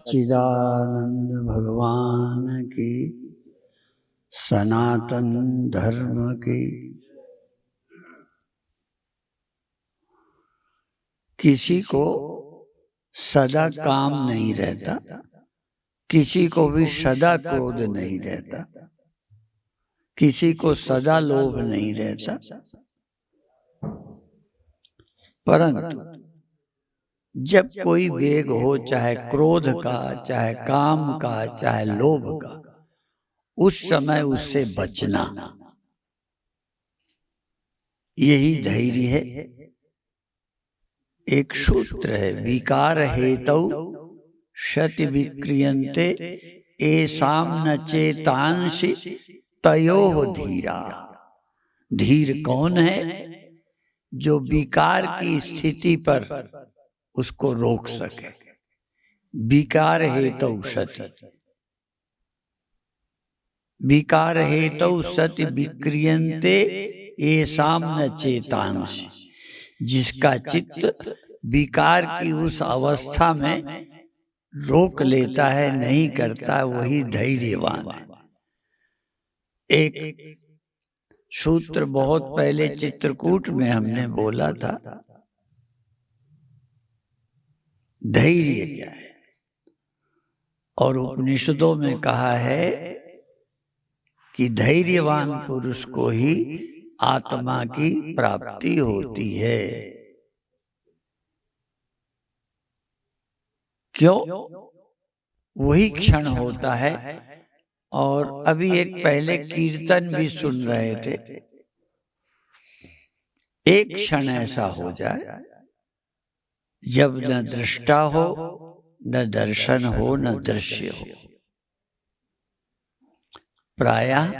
सच्चिदानंद भगवान की, सनातन धर्म की। किसी को सदा काम नहीं रहता, किसी को भी सदा क्रोध नहीं रहता, किसी को सदा लोभ नहीं रहता, परंतु जब कोई वेग हो, चाहे क्रोध का, चाहे काम का, चाहे लोभ का, उस समय उससे बचना, यही धैर्य है। एक सूत्र है, विकार हेतौ शति विक्रियन्ते एषां न चेतांसि तयोः धीरा। धीर कौन है? जो विकार की स्थिति पर उसको रोक सके। विकार हेतौ सति, विकार हेतौ सति विक्रियन्ते एषां न चेतांसि। जिसका चित्त विकार की उस अवस्था में रोक लेता है, नहीं करता, वही धैर्यवान है। एक सूत्र बहुत पहले चित्रकूट में हमने बोला था, धैर्य क्या है, और उपनिषदों में कहा है कि धैर्यवान पुरुष को ही आत्मा की प्राप्ति होती है। क्यों? वही क्षण होता है। और अभी एक पहले कीर्तन भी सुन रहे थे, एक क्षण ऐसा हो जाए जब न दृष्टा हो, न दर्शन हो, न दृश्य हो। प्रायः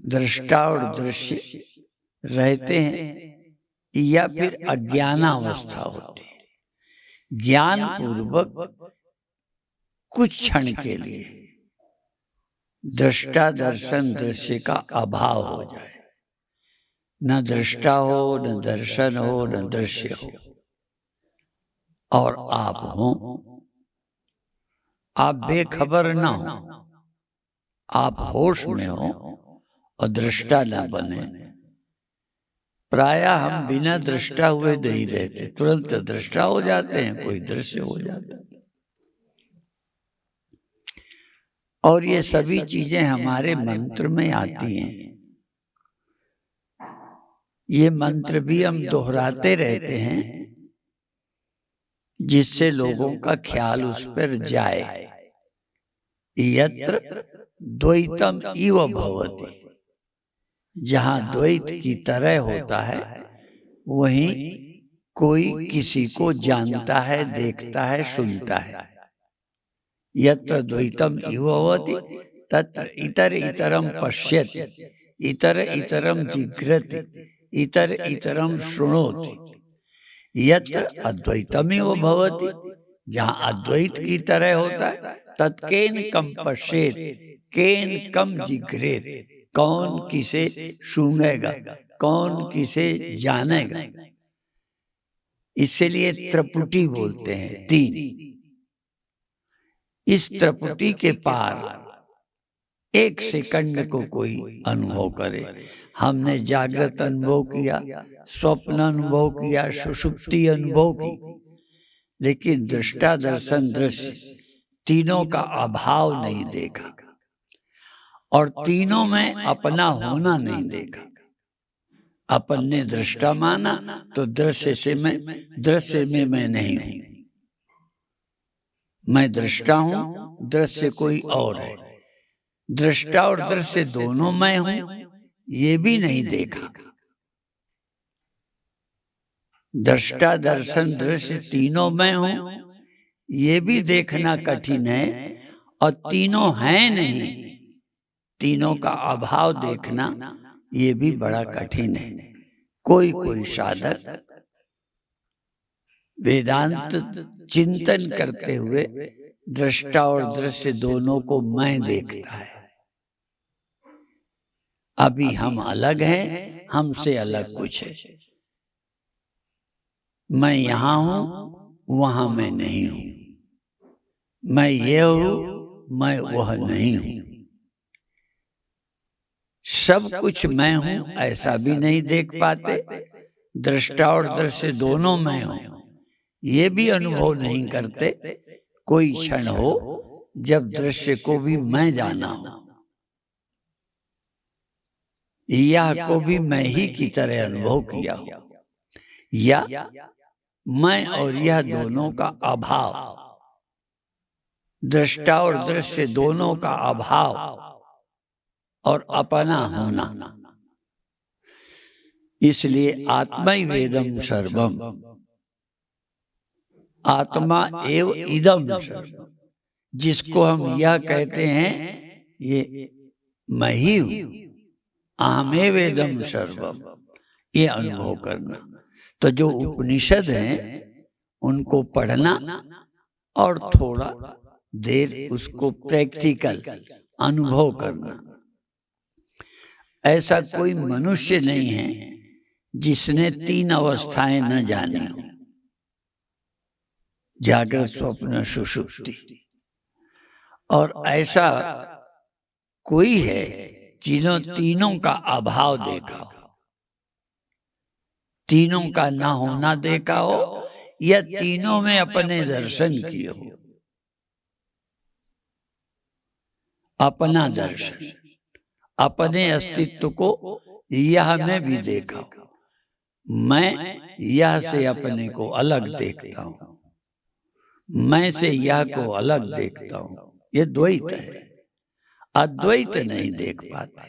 दृष्टा और दृश्य रहते हैं या फिर अज्ञानावस्था होती है। ज्ञान पूर्वक कुछ क्षण के लिए दृष्टा दर्शन दृश्य का अभाव हो जाए, न दृष्टा हो, न दर्शन हो, न दृश्य हो, और आप हो, आप बेखबर ना हो, आप होश में हो और दृष्टा न बने। प्रायः हम बिना दृष्टा हुए नहीं रहते, तुरंत दृष्टा हो जाते हैं, कोई दृश्य हो जाता है। और ये सभी चीजें हमारे मंत्र में आती हैं। ये मंत्र भी हम दोहराते रहते हैं जिससे लोगों का ख्याल उस पर जाए। यत्र द्वैतम इव भवति, जहां द्वैत की तरह होता है, वहीं कोई किसी को जानता है, देखता है, सुनता है। यत्र द्वैतम इव भवति तत्र इतर इतरम पश्यति, इतर इतरम जिघ्रति, इतर इतरम शृणोति। यत्र अद्वैतमेव भवति, जहां अद्वैत की तरह होता है, तत्केन कम पश्येत, केन कम जिघ्रेत। कौन किसे सूंघेगा, कौन किसे जानेगा। इसलिए त्रिपुटी बोलते हैं, तीन। इस त्रिपुटी के पार एक सेकंड को कोई अनुभव करे। हमने जागृत अनुभव किया, स्वप्न अनुभव किया, सुषुप्ति अनुभव की, लेकिन दृष्टा दर्शन दृश्य तीनों का अभाव नहीं देखा, और तीनों में अपना होना नहीं देखा। अपन ने दृष्टा माना तो दृश्य में मैं नहीं हूं। मैं दृष्टा हूं, दृश्य कोई और है। दृष्टा और दृश्य दोनों मैं हूं, ये भी नहीं देखा। दृष्टा दर्शन दृश्य तीनों मैं हूं, ये भी देखना कठिन है। और तीनों हैं नहीं, तीनों का अभाव देखना ये भी बड़ा कठिन है। कोई कोई साधक वेदांत चिंतन करते हुए दृष्टा और दृश्य दोनों को मैं देखता है। अभी हम अलग हैं, हमसे अलग कुछ है। मैं यहां हूं, वहां मैं नहीं हूं। मैं ये हूं, मैं वह नहीं हूं। सब कुछ मैं हूं ऐसा भी नहीं देख पाते, दृष्टा और दृश्य दोनों मैं हूं ये भी अनुभव नहीं करते। कोई क्षण हो जब दृश्य को भी मैं जाना हो, यह को भी मैं ही की तरह अनुभव किया हो, या मैं और यह दोनों का अभाव, दृष्टा और दृश्य दोनों का अभाव और अपना होना। इसलिए आत्मा ही वेदम सर्वम, आत्मा एव इदम सर्वम, जिसको हम यह कहते हैं ये मैं ही हूं, आमे वेदम सर्वम, ये अनुभव करना। तो जो उपनिषद हैं उनको पढ़ना और थोड़ा देर उसको प्रैक्टिकल अनुभव करना। ऐसा कोई मनुष्य नहीं है जिसने तीन अवस्थाएं न जानी हो, जागृत स्वप्न सुषुप्ति। और ऐसा कोई है जिन्होंने तीनों का अभाव देखा हो, तीनों का ना होना देखा हो, या तीनों में अपने दर्शन किए हो। अपना दर्शन, अपने अस्तित्व को यह में भी देखा हो। मैं यह से अपने को अलग देखता हूं, मैं से यह को अलग देखता हूं। ये द्वैत है, अद्वैत नहीं देख पाते।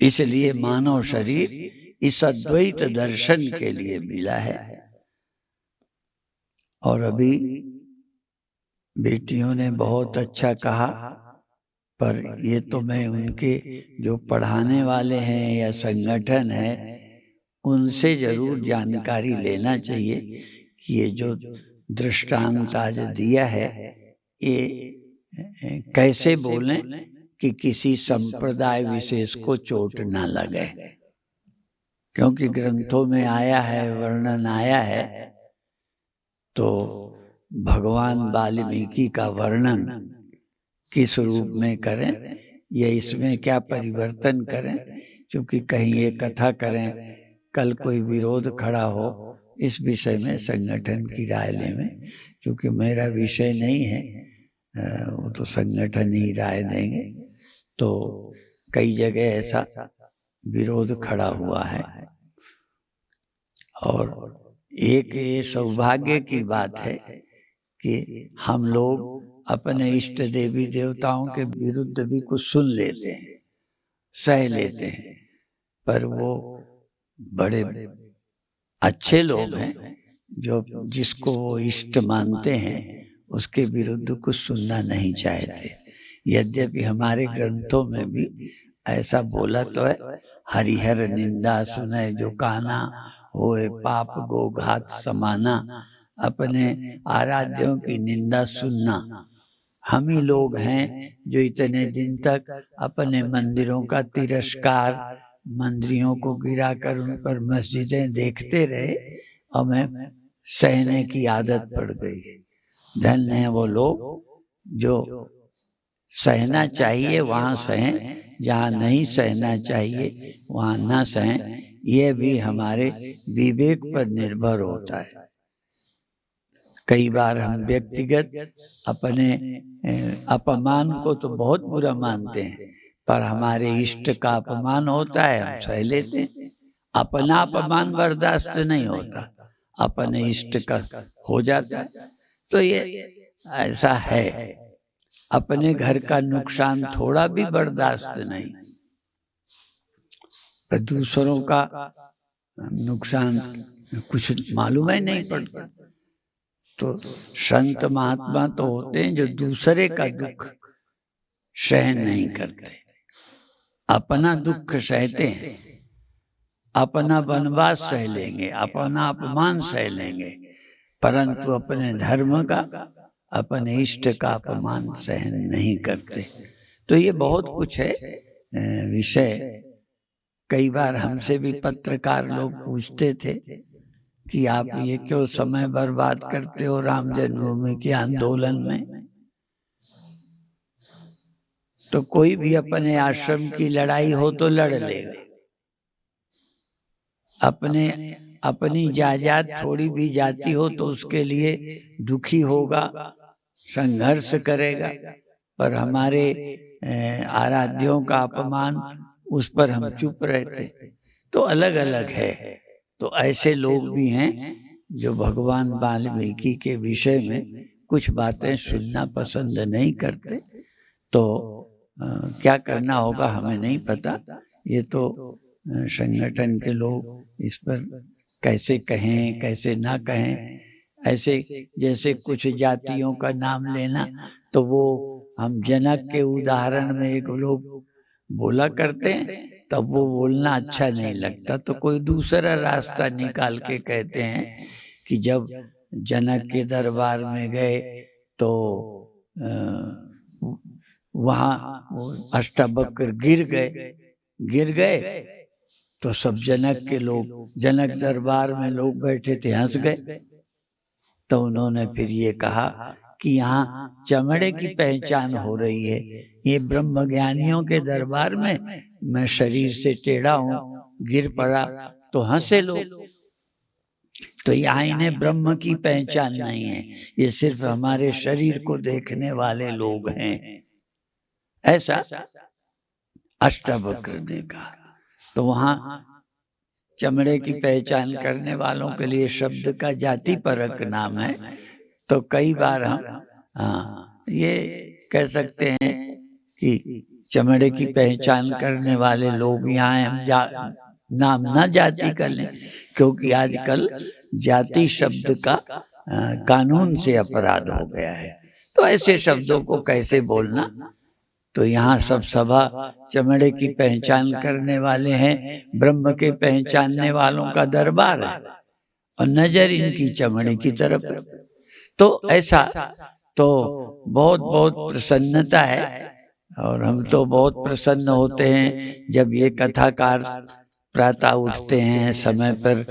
इसलिए मानव शरीर इस अद्वैत दर्शन के लिए मिला है। और अभी बेटियों ने बहुत अच्छा कहा, पर ये तो मैं उनके जो पढ़ाने वाले हैं या संगठन है उनसे जरूर जानकारी लेना चाहिए कि ये जो दृष्टांत आज दिया है ये कैसे बोलें कि किसी संप्रदाय विशेष को चोट ना लगे। क्योंकि ग्रंथों में आया है, वर्णन आया है, तो भगवान वाल्मीकि का वर्णन किस रूप में करें या इसमें क्या परिवर्तन करें, क्योंकि कहीं ये कथा करें कल कोई विरोध खड़ा हो, इस विषय में संगठन की राय लें। क्योंकि मेरा विषय नहीं है, वो तो संगठन ही राय देंगे। तो कई जगह ऐसा विरोध खड़ा हुआ है। और एक ये सौभाग्य की बात है कि हम लोग अपने इष्ट देवी देवताओं के विरुद्ध भी कुछ सुन लेते हैं, सह लेते हैं, पर वो बड़े अच्छे लोग हैं जो जिसको वो इष्ट मानते हैं उसके विरुद्ध कुछ सुनना नहीं चाहते। यद्यपि हमारे ग्रंथों में भी ऐसा बोला तो है, हरिहर निंदा सुने जो काना, होए पाप गो घात समाना। अपने आराध्यों की निंदा सुनना। हम ही लोग हैं जो इतने दिन तक अपने मंदिरों का तिरस्कार, मंदिरों को गिराकर उन पर मस्जिदें देखते रहे, हमें सहने की आदत पड़ गई है। धन्य है वो लोग जो सहना चाहिए वहाँ सहें, जहाँ नहीं सहना चाहिए वहाँ ना सहें। यह भी हमारे विवेक पर निर्भर होता है। कई बार हम व्यक्तिगत अपने अपमान को तो बहुत बुरा मानते हैं, पर हमारे इष्ट का अपमान होता है हम सह लेते हैं। अपना अपमान बर्दाश्त नहीं होता, अपने इष्ट का हो जाता है। तो ये ऐसा है, अपने घर का नुकसान थोड़ा भी बर्दाश्त नहीं, पर दूसरों का नुकसान कुछ मालूम ही नहीं पड़ता। तो संत महात्मा तो होते हैं जो दूसरे का दुख सहन नहीं करते, अपना दुख सहते हैं, अपना वनवास सह लेंगे, अपना अपमान सह लेंगे, परंतु अपने धर्म का, अपने इष्ट का अपमान सहन नहीं करते। तो ये बहुत कुछ है विषय। कई बार हमसे भी पत्रकार लोग पूछते थे कि आप ये क्यों समय बर्बाद करते हो राम जन्मभूमि के आंदोलन में। तो कोई भी अपने आश्रम की लड़ाई हो तो लड़ लेगा, अपनी जायदाद थोड़ी भी जाती हो तो उसके लिए दुखी होगा, संघर्ष करेगा। पर हमारे आराध्यों का अपमान, उस पर हम चुप रहते। तो अलग अलग है। तो ऐसे लोग भी हैं जो भगवान वाल्मीकि के विषय में कुछ बातें सुनना पसंद नहीं करते। तो क्या करना होगा हमें नहीं पता। ये तो संगठन के लोग इस पर कैसे कहें कैसे ना कहें। ऐसे जैसे कुछ जातियों का नाम लेना, तो वो हम जनक के उदाहरण में एक लोग बोला करते हैं, तब वो बोलना अच्छा नहीं लगता, तो कोई दूसरा रास्ता निकाल के कहते हैं कि जब जनक के दरबार में गए तो वहाँ अष्टवक्र गिर गए तो सब जनक के लोग, जनक दरबार में लोग बैठे थे, हंस गए। तो उन्होंने फिर ये कहा कि यहाँ चमड़े की पहचान हो रही है, ये ब्रह्मज्ञानियों के दरबार में मैं शरीर से टेढ़ा हूँ, गिर पड़ा तो हंसे लोग। तो यहाँ इन्हें ब्रह्म की पहचान नहीं है, ये सिर्फ हमारे शरीर को देखने वाले लोग हैं, ऐसा अष्टवक्र ने कहा। तो वहां चमड़े की पहचान करने वालों के लिए शब्द का जाति परक नाम है। तो कई बार हम ये कह सकते हैं कि चमड़े की पहचान करने वाले लोग यहाँ हम नाम ना जाति कर लें, क्योंकि आजकल जाति शब्द का कानून से अपराध हो गया है। तो ऐसे शब्दों को कैसे बोलना। तो यहाँ सब सभा चमड़े की पहचान करने वाले हैं, ब्रह्म के पहचानने वालों का दरबार है और नजर इनकी चमड़े की तरफ है। तो ऐसा तो बहुत बहुत प्रसन्नता है, और हम तो बहुत प्रसन्न होते हैं जब ये कथाकार प्रातः उठते हैं, समय पर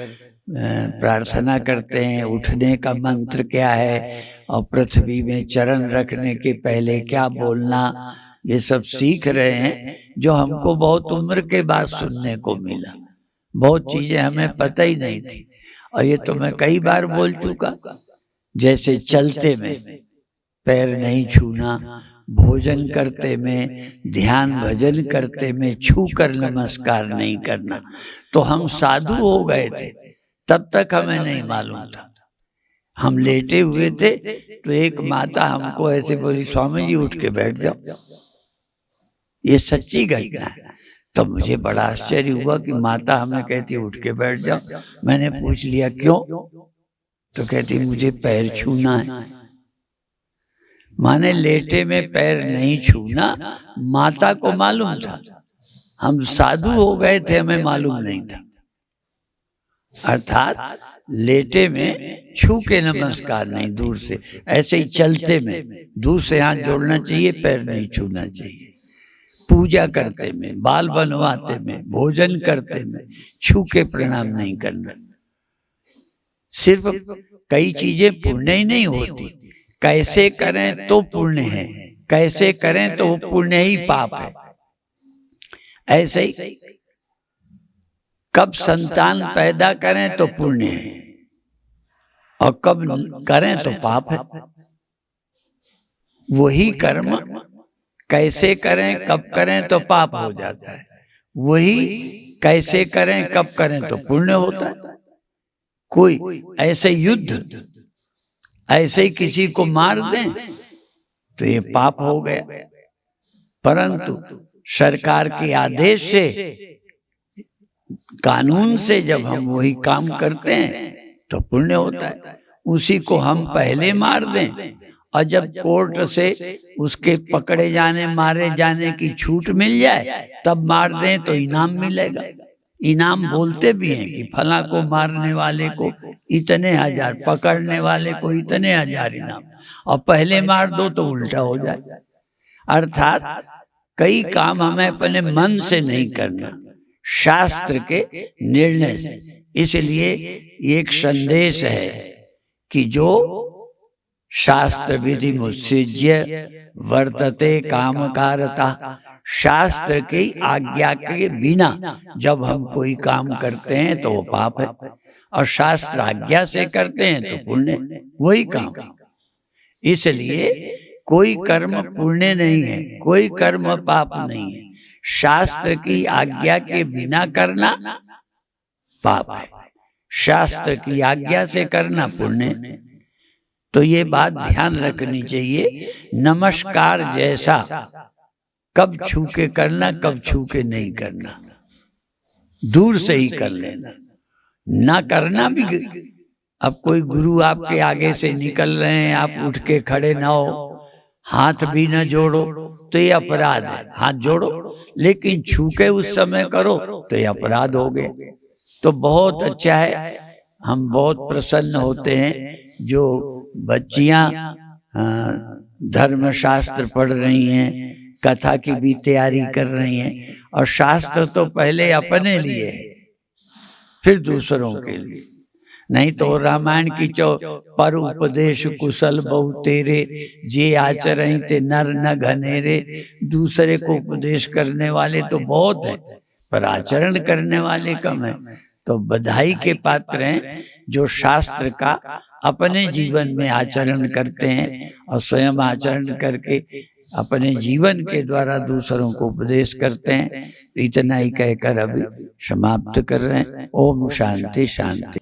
प्रार्थना करते हैं, उठने का मंत्र क्या है और पृथ्वी में चरण रखने के पहले क्या बोलना, ये सब सीख रहे हैं, जो हमको बहुत उम्र के बाद सुनने को मिला। बहुत चीजें हमें पता ही नहीं थी, और ये तो मैं कई बार बोल चुका। जैसे चलते में पैर नहीं छूना, भोजन करते में, ध्यान भजन करते में छू कर नमस्कार नहीं करना। तो हम साधु हो गए थे, तब तक हमें नहीं मालूम था। हम लेटे हुए थे तो एक माता हमको ऐसे बोली, स्वामी जी उठ के बैठ जाओ। ये सच्ची घटना है। तो मुझे बड़ा आश्चर्य हुआ कि माता हमें कहती उठ के बैठ जाओ। मैंने पूछ लिया क्यों, तो कहती मुझे पैर छूना है। माने लेटे में पैर नहीं छूना माता को मालूम था, हम साधु हो गए थे, हमें मालूम नहीं था। अर्थात लेटे में छू के नमस्कार नहीं, दूर से। ऐसे ही चलते में दूर से हाथ जोड़ना चाहिए, पैर नहीं छूना चाहिए। पूजा करते में, बाल बनवाते में, भोजन करते में छू के प्रणाम नहीं करना। सिर्फ कई चीजें पुण्य ही नहीं होती, कैसे करें तो पुण्य है, कैसे करें तो वो पुण्य ही पाप है। ऐसे ही कब संतान पैदा करें तो पुण्य है, और कब करें तो पाप है। वही कर्म कैसे करें कब करें तो पाप हो जाता है, वही कैसे करें कब करें तो पुण्य होता है। कोई ऐसे युद्ध, ऐसे ही किसी को मार दें तो ये पाप हो गया, परंतु सरकार के आदेश से, कानून से जब हम वही काम करते हैं तो पुण्य होता है। उसी को हम पहले मार दें और जब कोर्ट से उसके पकड़े जाने, मारे जाने की छूट मिल जाए तब मार दें तो इनाम मिलेगा। इनाम बोलते भी हैं कि फला को मारने वाले को इतने हजार, पकड़ने वाले को इतने हजार इनाम, और पहले मार दो तो उल्टा हो जाए। अर्थात कई काम हमें अपने मन से नहीं करना, शास्त्र के निर्णय से। इसलिए एक संदेश है कि जो शास्त्र विधि मुत्सृज्य वर्तते कामकारता, शास्त्र की आज्ञा के बिना जब हम कोई काम करते हैं तो वो पाप है, और शास्त्र आज्ञा से करते हैं तो पुण्य, वही काम। इसलिए कोई कर्म पुण्य नहीं है, कोई कर्म पाप नहीं है। शास्त्र की आज्ञा के बिना करना पाप है, शास्त्र की आज्ञा से करना पुण्य। तो ये बात ध्यान रखनी चाहिए। नमस्कार जैसा कब छू के करना, कब छू के नहीं करना, दूर से ही कर लेना, ना करना भी। अब कोई गुरु आपके आगे से निकल रहे हैं, आप उठ के खड़े ना हो, हाथ भी ना जोड़ो तो ये अपराध है। हाथ जोड़ो लेकिन छू के उस समय करो तो ये अपराध हो गए। तो बहुत अच्छा है, हम बहुत प्रसन्न होते हैं जो बच्चियां धर्मशास्त्र पढ़ रही हैं, कथा की भी तैयारी कर रही हैं, और शास्त्र तो पहले अपने लिए है फिर दूसरों के लिए। नहीं तो रामायण की पर उपदेश कुशल बहु तेरे, जे आचरण ते नर न घनेरे। दूसरे को उपदेश करने वाले तो बहुत हैं, पर आचरण करने वाले कम हैं। तो बधाई के पात्र हैं जो शास्त्र का अपने जीवन में आचरण करते हैं और स्वयं आचरण करके अपने जीवन के द्वारा दूसरों को उपदेश करते हैं। इतना ही कहकर अभी समाप्त कर रहे हैं। ओम शांति शांति।